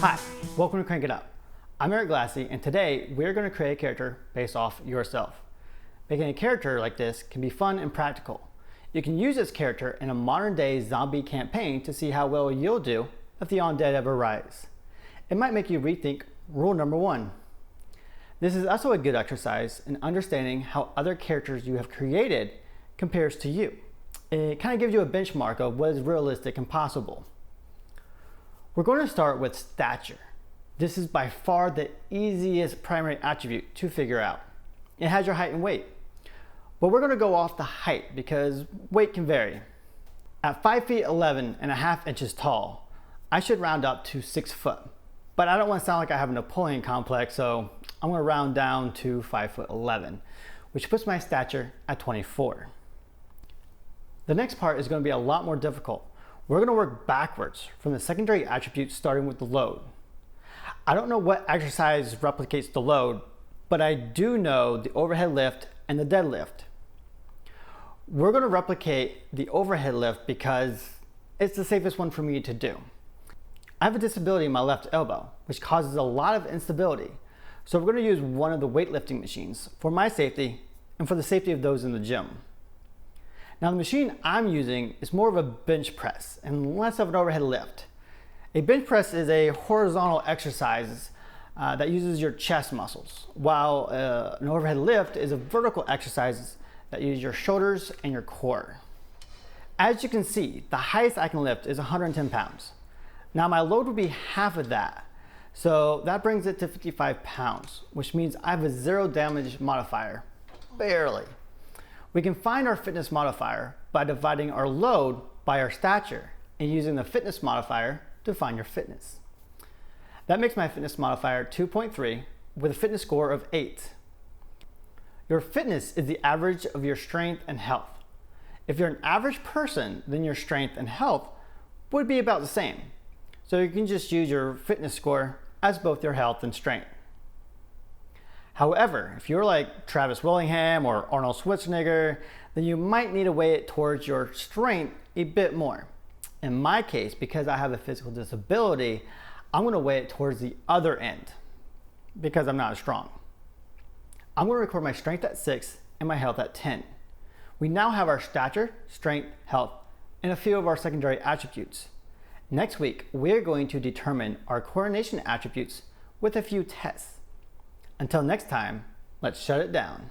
Hi, welcome to Crank It Up. I'm Eric Glassy, and today we're going to create a character based off yourself. Making a character like this can be fun and practical. You can use this character in a modern day zombie campaign to see how well you'll do if the undead ever rise. It might make you rethink rule number 1. This is also a good exercise in understanding how other characters you have created compares to you. It kind of gives you a benchmark of what is realistic and possible. We're going to start with stature. This is by far the easiest primary attribute to figure out. It has your height and weight. But we're going to go off the height because weight can vary. At 5 feet 11 and a half inches tall, I should round up to 6 foot. But I don't want to sound like I have a Napoleon complex, so I'm going to round down to 5 foot 11, which puts my stature at 24. The next part is going to be a lot more difficult. We're going to work backwards from the secondary attributes starting with the load. I don't know what exercise replicates the load, but I do know the overhead lift and the deadlift. We're going to replicate the overhead lift because it's the safest one for me to do. I have a disability in my left elbow, which causes a lot of instability. So we're going to use one of the weightlifting machines for my safety and for the safety of those in the gym. Now the machine I'm using is more of a bench press and less of an overhead lift. A bench press is a horizontal exercise that uses your chest muscles, while an overhead lift is a vertical exercise that uses your shoulders and your core. As you can see, the highest I can lift is 110 pounds. Now my load would be half of that, so that brings it to 55 pounds, which means I have a 0 damage modifier, barely. We can find our fitness modifier by dividing our load by our stature and using the fitness modifier to find your fitness. That makes my fitness modifier 2.3 with a fitness score of 8. Your fitness is the average of your strength and health. If you're an average person, then your strength and health would be about the same. So you can just use your fitness score as both your health and strength. However, if you're like Travis Willingham or Arnold Schwarzenegger, then you might need to weigh it towards your strength a bit more. In my case, because I have a physical disability, I'm going to weigh it towards the other end because I'm not as strong. I'm going to record my strength at 6 and my health at 10. We now have our stature, strength, health, and a few of our secondary attributes. Next week, we're going to determine our coordination attributes with a few tests. Until next time, let's shut it down.